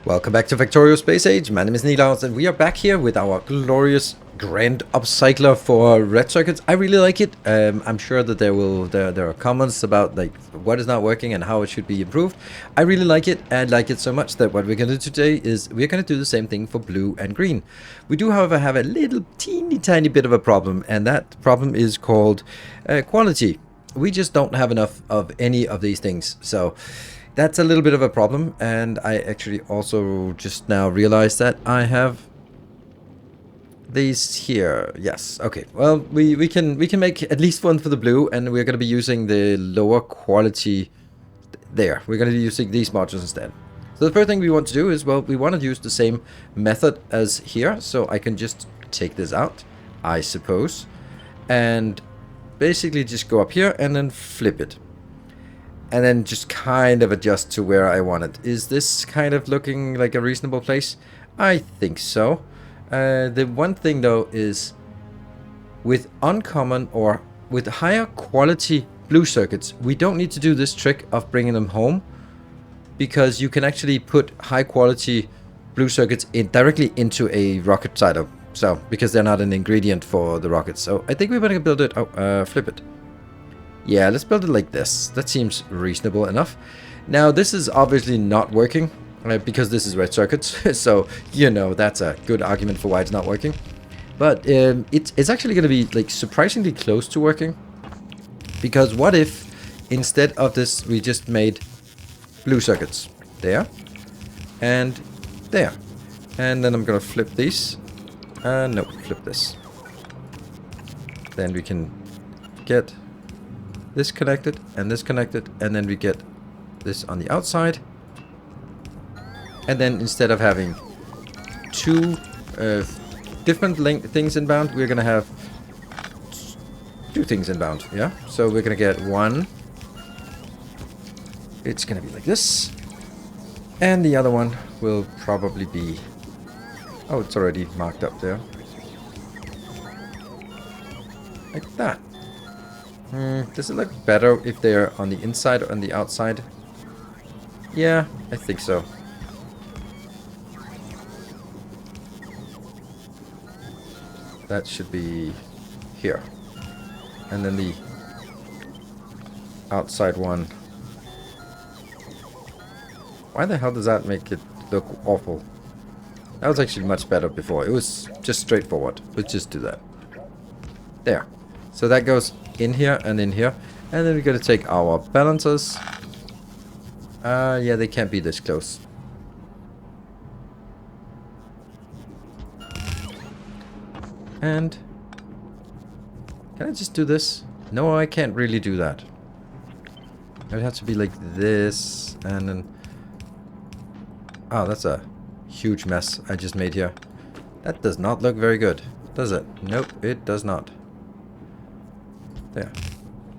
Welcome back to Factorio Space Age. My name is Nilaus, and we are back here with our glorious grand upcycler for red circuits. I really like it. I'm sure that there are comments about like what is not working and how it should be improved. I really like it, and like it so much that what we're going to do today is we're going to do the same thing for blue and green. We do, however, have a little teeny tiny bit of a problem, and that problem is called quality. We just don't have enough of any of these things, so that's a little bit of a problem. And I actually also just now realized that I have these here. Yes, okay. Well, we can make at least one for the blue, and we're going to be using the lower quality there. We're going to be using these modules instead. So the first thing we want to do is, well, we want to use the same method as here. So I can just take this out, I suppose, and basically just go up here and then flip it. And then just kind of adjust to where I want it. Is this kind of looking like a reasonable place? I think so. The one thing though is with uncommon or with higher quality blue circuits, we don't need to do this trick of bringing them home, because you can actually put high quality blue circuits directly into a rocket silo. So because they're not an ingredient for the rockets. So I think we're going to build it. Flip it. Yeah, let's build it like this. That seems reasonable enough. Now, this is obviously not working because this is red circuits. So, you know, that's a good argument for why it's not working. But it's actually going to be like surprisingly close to working. Because what if instead of this, we just made blue circuits there and there. And then I'm going to flip these. No, flip this. Then we can get this connected, and then we get this on the outside. And then instead of having two different things inbound, we're gonna have two things inbound. Yeah, so we're gonna get one. It's gonna be like this, and the other one will probably be, oh, it's already marked up there, like that. Does it look better if they're on the inside or on the outside? Yeah, I think so. That should be here. And then the outside one. Why the hell does that make it look awful? That was actually much better before. It was just straightforward. Let's just do that. There. So that goes in here and in here. And then we're going to take our balancers. Yeah, they can't be this close. And can I just do this? No, I can't really do that. It would have to be like this. And then... oh, that's a huge mess I just made here. That does not look very good, does it? Nope, it does not. There.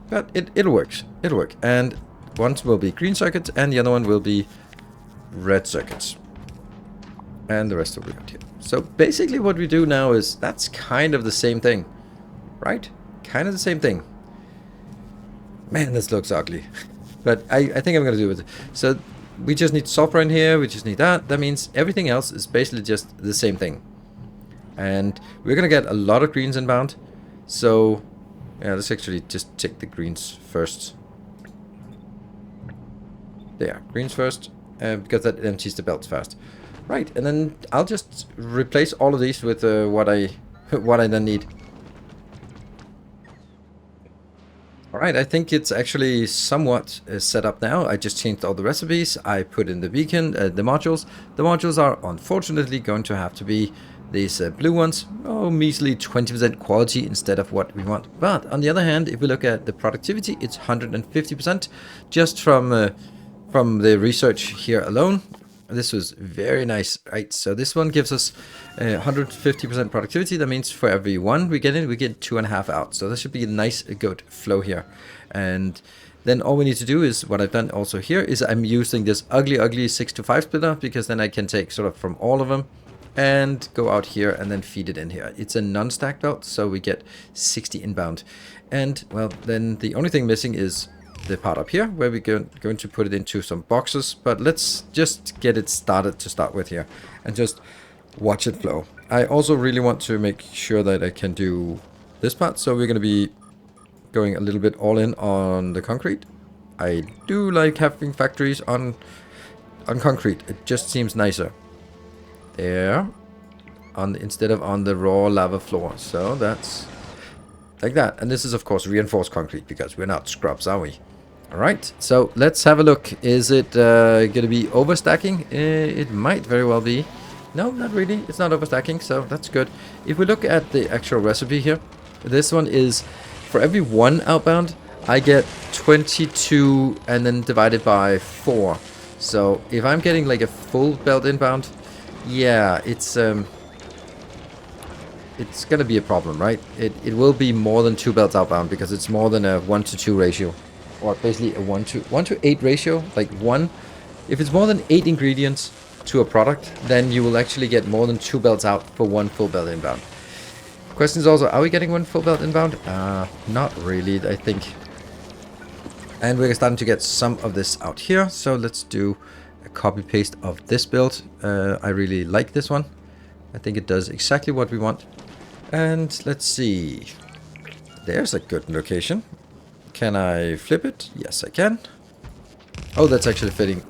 But it'll work. It'll work. And one will be green circuits and the other one will be red circuits. And the rest will be out here. So basically what we do now is that's kind of the same thing. Right? Kind of the same thing. Man, this looks ugly. But I think I'm going to do it. So we just need software in here. We just need that. That means everything else is basically just the same thing. And we're going to get a lot of greens inbound. So... yeah, let's actually just take the greens first. There, greens first, because that empties the belts fast. Right, and then I'll just replace all of these with what I then need. Alright, I think it's actually somewhat set up now. I just changed all the recipes. I put in the beacon, the modules. The modules are unfortunately going to have to be these blue ones. Oh, measly 20% quality instead of what we want. But on the other hand, if we look at the productivity, it's 150% just from the research here alone. This was very nice, right? So this one gives us 150% productivity. That means for every one we get in, we get 2.5 out. So that should be a nice, good flow here. And then all we need to do is, what I've done also here, is I'm using this ugly 6-to-5 splitter, because then I can take sort of from all of them and go out here and then feed it in here. It's a non-stack belt, so we get 60 inbound. And, well, then the only thing missing is the part up here where we're going to put it into some boxes. But let's just get it started to start with here and just watch it flow. I also really want to make sure that I can do this part, so we're going to be going a little bit all in on the concrete. I do like having factories on concrete. It just seems nicer. There. Instead of on the raw lava floor. So that's like that. And this is of course reinforced concrete because we're not scrubs, are we? Alright, so let's have a look. Is it going to be overstacking? It might very well be. No, not really. It's not overstacking, so that's good. If we look at the actual recipe here, this one is for every 1 outbound, I get 22 and then divided by 4. So if I'm getting like a full belt inbound, yeah, it's gonna be a problem, right? It will be more than 2 belts outbound because it's more than a 1 to 2 ratio, or basically a 1 to 8 ratio. Like if it's more than 8 ingredients to a product, then you will actually get more than 2 belts out for 1 full belt inbound. Question is also, are we getting 1 full belt inbound? Not really, I think. And we're starting to get some of this out here, so let's do a copy paste of this build. I really like this one. I think it does exactly what we want. And let's see. There's a good location. Can I flip it? Yes, I can. Oh, that's actually fitting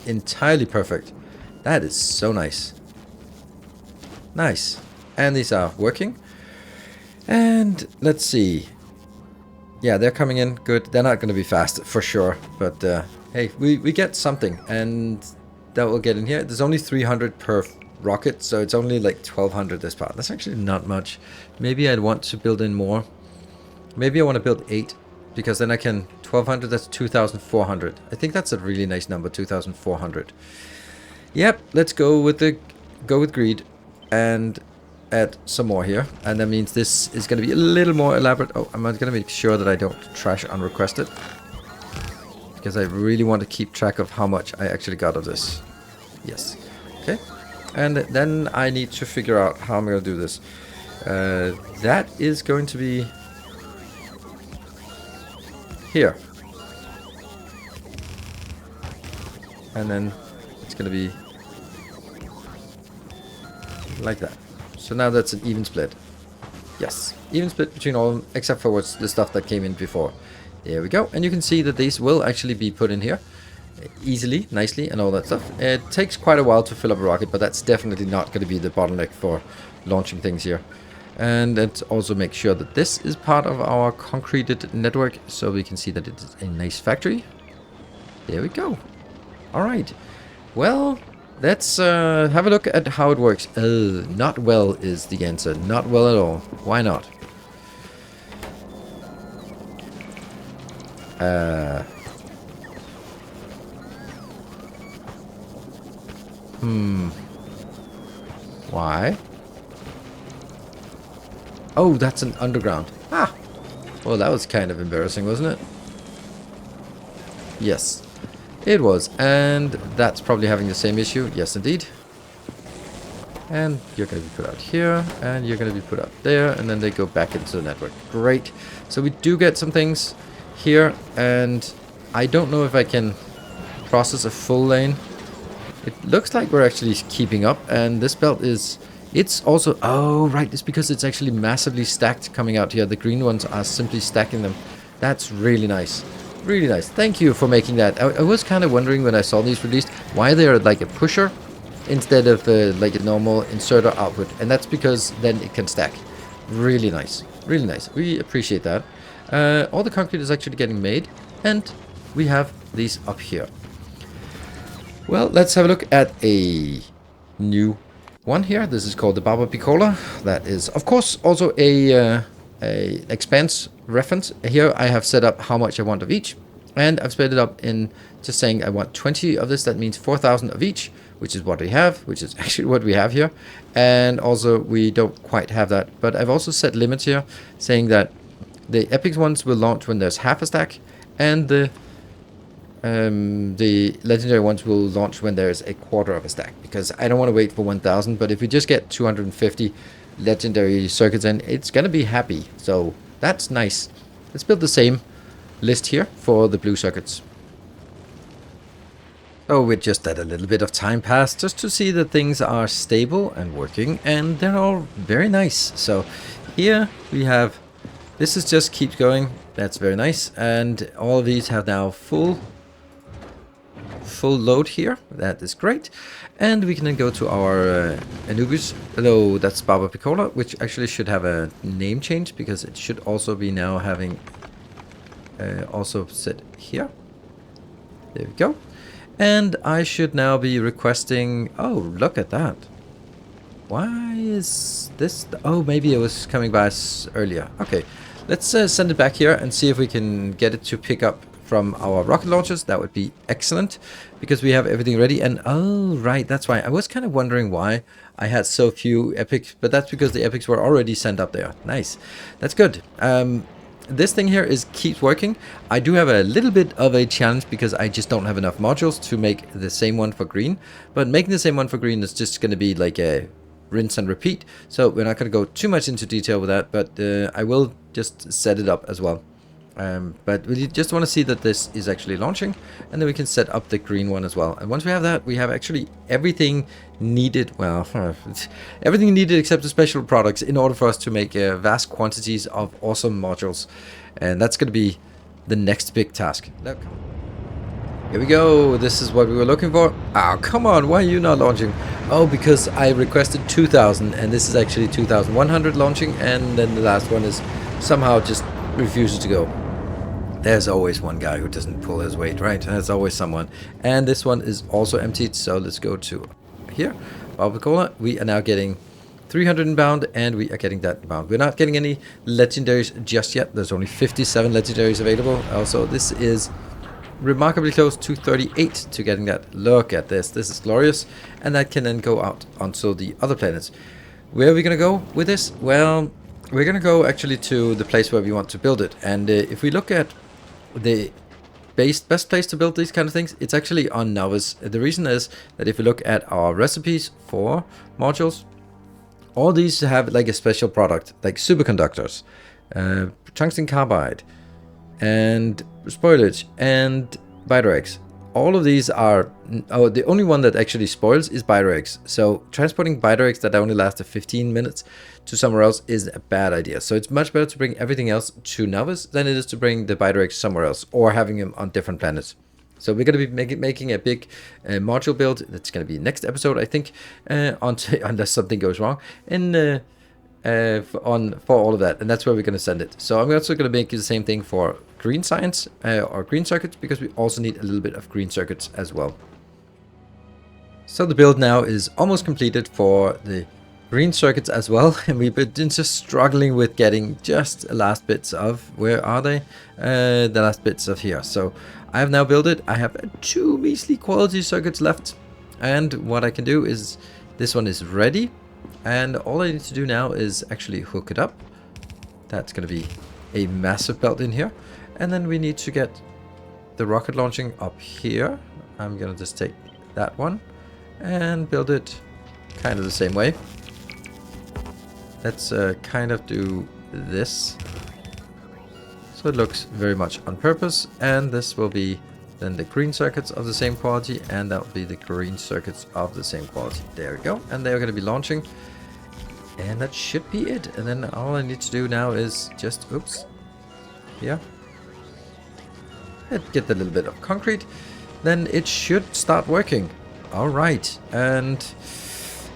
entirely perfect. That is so nice. Nice. And these are working. And let's see. Yeah, they're coming in good. They're not going to be fast for sure. But hey, we get something. And that will get in here. There's only 300 per rocket. So it's only like 1200 this part. That's actually not much. Maybe I'd want to build in more. Maybe I want to build 8. Because then I can... 1200, that's 2400. I think that's a really nice number, 2400. Yep, let's go with greed. And add some more here. And that means this is going to be a little more elaborate. Oh, I'm going to make sure that I don't trash unrequested. Because I really want to keep track of how much I actually got of this. Yes. Okay. And then I need to figure out how I'm going to do this. That is going to be here. And then it's going to be like that. So now that's an even split. Yes, even split between all of them, except for what's the stuff that came in before. There we go. And you can see that these will actually be put in here easily, nicely, and all that stuff. It takes quite a while to fill up a rocket, but that's definitely not going to be the bottleneck for launching things here. And let's also make sure that this is part of our concreted network, so we can see that it's a nice factory. There we go. All right. Well, let's have a look at how it works. Not well is the answer. Not well at all. Why not? Why? Oh, that's an underground. Ah! Well, that was kind of embarrassing, wasn't it? Yes, it was. And that's probably having the same issue. Yes, indeed. And you're going to be put out here, and you're going to be put out there, and then they go back into the network. Great. So we do get some things here, and I don't know if I can process a full lane. It looks like we're actually keeping up, and this belt is... It's also... Oh, right. It's because it's actually massively stacked coming out here. The green ones are simply stacking them. That's really nice. Really nice. Thank you for making that. I was kind of wondering when I saw these released why they're like a pusher instead of like a normal inserter output. And that's because then it can stack. Really nice. Really nice. We appreciate that. All the concrete is actually getting made. And we have these up here. Well, let's have a look at a new one here. This is called the Baba Piccola. That is, of course, also a expense reference. Here I have set up how much I want of each, and I've split it up in just saying I want 20 of this. That means 4,000 of each, which is what we have, which is actually what we have here. And also we don't quite have that, but I've also set limits here saying that the epic ones will launch when there's half a stack, and the legendary ones will launch when there's a quarter of a stack, because I don't want to wait for 1,000. But if we just get 250 legendary circuits in, it's gonna be happy. So that's nice. Let's build the same list here for the blue circuits. Oh, we just let a little bit of time pass just to see that things are stable and working, and they're all very nice. So here we have, this is just keeps going. That's very nice, and all of these have now full load here. That is great. And we can then go to our Anubis. Hello, that's Baba Piccola, which actually should have a name change because it should also be now having also set here. There we go. And I should now be requesting... Oh, look at that. Why is this... Oh, maybe it was coming by us earlier. Okay, let's send it back here and see if we can get it to pick up from our rocket launchers. That would be excellent, because we have everything ready. And oh, right, that's why. I was kind of wondering why I had so few epics, but that's because the epics were already sent up there. Nice. That's good. This thing here keeps working. I do have a little bit of a challenge because I just don't have enough modules to make the same one for green. But making the same one for green is just going to be like a rinse and repeat. So we're not going to go too much into detail with that, but I will just set it up as well. But we just want to see that this is actually launching, and then we can set up the green one as well. And once we have that, we have actually everything needed. Well, everything needed except the special products in order for us to make vast quantities of awesome modules. And that's going to be the next big task. Look. Here we go. This is what we were looking for. Oh, come on. Why are you not launching? Oh, because I requested 2,000, and this is actually 2,100 launching, and then the last one is somehow just refuses to go. There's always one guy who doesn't pull his weight, right? There's always someone. And this one is also emptied, so let's go to here. Cola. We are now getting 300 inbound, and we are getting that inbound. We're not getting any legendaries just yet. There's only 57 legendaries available. Also, this is remarkably close to 38 to getting that. Look at this. This is glorious. And that can then go out onto the other planets. Where are we going to go with this? Well, we're going to go actually to the place where we want to build it. And if we look at the best place to build these kind of things, it's actually on Novus. The reason is that if you look at our recipes for modules, all these have like a special product, like superconductors, tungsten carbide, and spoilage, and biter-eggs. All of these are... Oh, the only one that actually spoils is biter-eggs. So transporting biter-eggs that only last 15 minutes to somewhere else is a bad idea. So it's much better to bring everything else to Novus than it is to bring the biter-eggs somewhere else, or having them on different planets. So we're going to be making a big module build. That's going to be next episode, I think, unless something goes wrong, and for all of that. And that's where we're going to send it. So I'm also going to make the same thing for green science or green circuits, because we also need a little bit of green circuits as well. So the build now is almost completed for the green circuits as well, and we've been just struggling with getting just the last bits of... Where are they? The last bits of here. So I have now built it. I have 2 measly quality circuits left, and what I can do is this one is ready, and all I need to do now is actually hook it up. That's going to be a massive belt in here, and then we need to get the rocket launching up here. I'm going to just take that one and build it kind of the same way. Let's kind of do this, so it looks very much on purpose. And this will be then the green circuits of the same quality, and that will be the green circuits of the same quality. There we go, and they're going to be launching, and that should be it. And then all I need to do now is just, oops, yeah, get a little bit of concrete, then it should start working. All right, and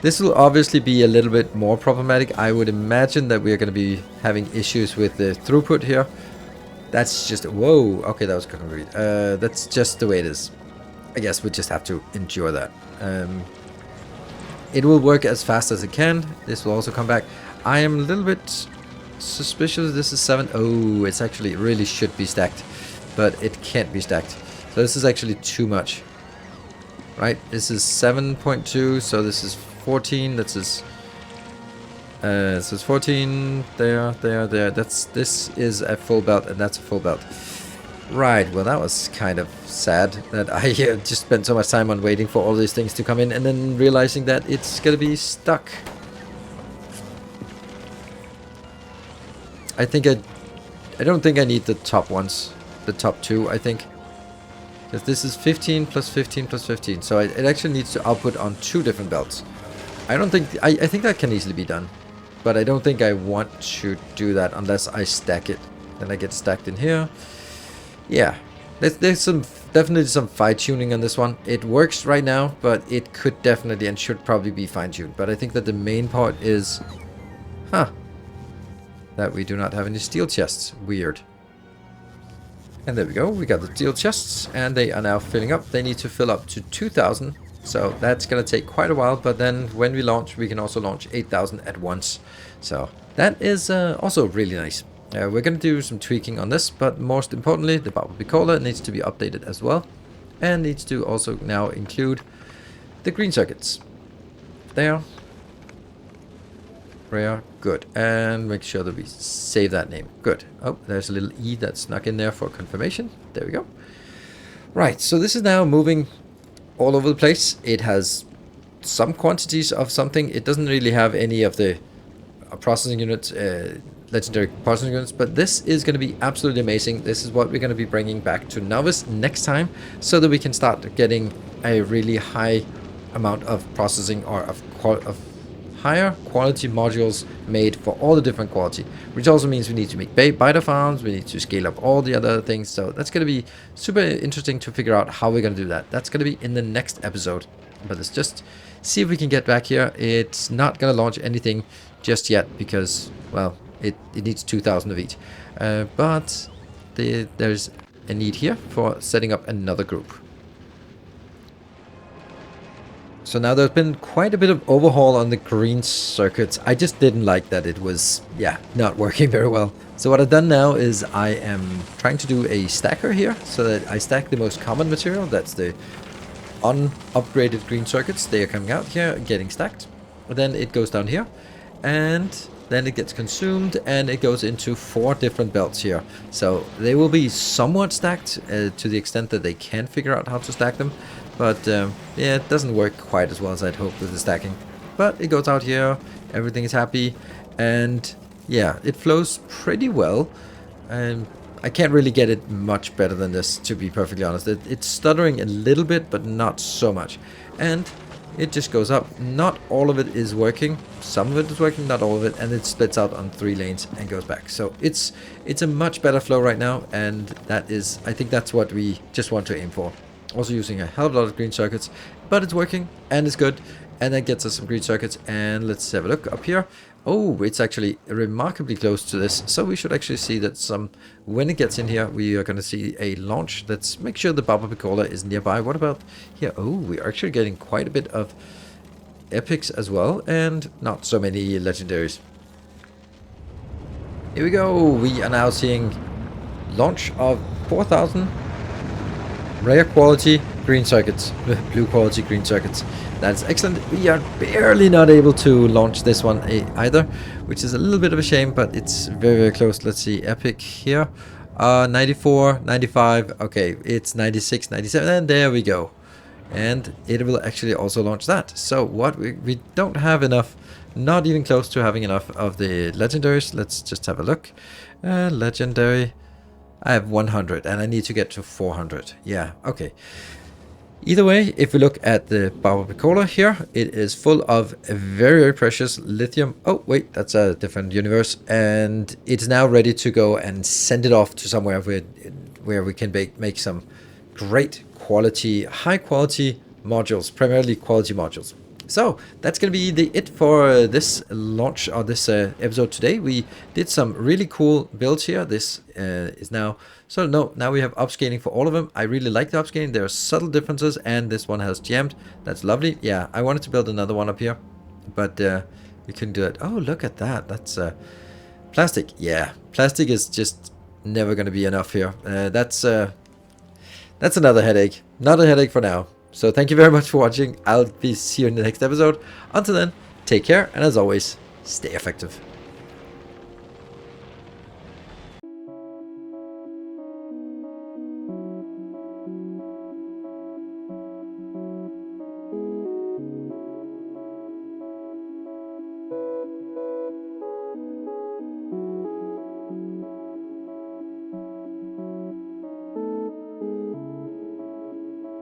this will obviously be a little bit more problematic. I would imagine that we are going to be having issues with the throughput here. That's just... Whoa, okay, that was concrete. That's just the way it is. I guess we just have to endure that. It will work as fast as it can. This will also come back. I am a little bit suspicious. This is 7. Oh, it's actually... It really should be stacked, but it can't be stacked. So this is actually too much. Right, this is 7.2, so this is 14. This is 14. There. This is a full belt, and that's a full belt. Right. Well, that was kind of sad that I just spent so much time on waiting for all these things to come in, and then realizing that it's gonna be stuck. I don't think I need the top ones. the top two, I think. Because this is 15 plus 15 plus 15. So it actually needs to output on 2 different belts. I don't think... I think that can easily be done. But I don't think I want to do that unless I stack it. Then I get stacked in here. Yeah. There's definitely some fine-tuning on this one. It works right now, but it could definitely and should probably be fine-tuned. But I think that the main part is... that we do not have any steel chests. Weird. And there we go. We got the steel chests, and they are now filling up. They need to fill up to 2,000. So that's going to take quite a while, but then when we launch, we can also launch 8,000 at once. So that is also really nice. We're going to do some tweaking on this, but most importantly, the bumblebee caller needs to be updated as well. And needs to also now include the green circuits. There. Rare. Good. And make sure that we save that name. Good. Oh, there's a little E that snuck in there for confirmation. There we go. Right, so this is now moving all over the place. It has some quantities of something. It doesn't really have any of the processing units, legendary processing units, but this is going to be absolutely amazing. This is what we're going to be bringing back to Novice next time, so that we can start getting a really high amount of processing, or of higher quality modules made for all the different quality, which also means we need to make beta farms, we need to scale up all the other things. So that's going to be super interesting to figure out how we're going to do that. That's going to be in the next episode, but let's just see if we can get back here. It's not going to launch anything just yet because, well, it needs 2,000 of each, but there's a need here for setting up another group. So now there's been quite a bit of overhaul on the green circuits. I just didn't like that it was, not working very well. So what I've done now is I am trying to do a stacker here, so that I stack the most common material. That's the unupgraded green circuits. They are coming out here, getting stacked. And then it goes down here, and then it gets consumed, and it goes into 4 different belts here. So they will be somewhat stacked to the extent that they can figure out how to stack them. But it doesn't work quite as well as I'd hoped with the stacking. But it goes out here, everything is happy, and yeah, it flows pretty well. And I can't really get it much better than this, to be perfectly honest. It's stuttering a little bit, but not so much. And it just goes up. Not all of it is working. Some of it is working, not all of it, and it splits out on 3 lanes and goes back. So it's a much better flow right now, and that is, I think that's what we just want to aim for. Also using a hell of a lot of green circuits, but it's working and it's good, and that gets us some green circuits. And let's have a look up here. Oh, it's actually remarkably close to this, so we should actually see that when it gets in here, we are going to see a launch. Let's make sure the bumblebee caller is nearby. What about here? Oh, we're actually getting quite a bit of epics as well, and not so many legendaries. Here we go. We are now seeing launch of 4,000 rare quality green circuits, blue quality green circuits. That's excellent. We are barely not able to launch this one either, which is a little bit of a shame, but it's very, very close. Let's see, epic here, 94, 95, okay, it's 96, 97, and there we go. And it will actually also launch that. So what we don't have enough, not even close to having enough of the legendaries. Let's just have a look. Legendary, I have 100 and I need to get to 400. Yeah, okay. Either way, if we look at the bumblebee caller here, it is full of very, very precious lithium. Oh, wait, that's a different universe. And it's now ready to go and send it off to somewhere where we can make some great quality, high quality modules, primarily quality modules. So that's going to be it for this launch, or this episode today. We did some really cool builds here. This is now, so no, now we have upscaling for all of them. I really like the upscaling. There are subtle differences, and this one has jammed. That's lovely. Yeah, I wanted to build another one up here, but we couldn't do it. Oh, look at that. That's plastic. Yeah, plastic is just never going to be enough here. That's another headache. Not a headache for now. So thank you very much for watching. I'll see you in the next episode. Until then, take care, and as always, stay effective.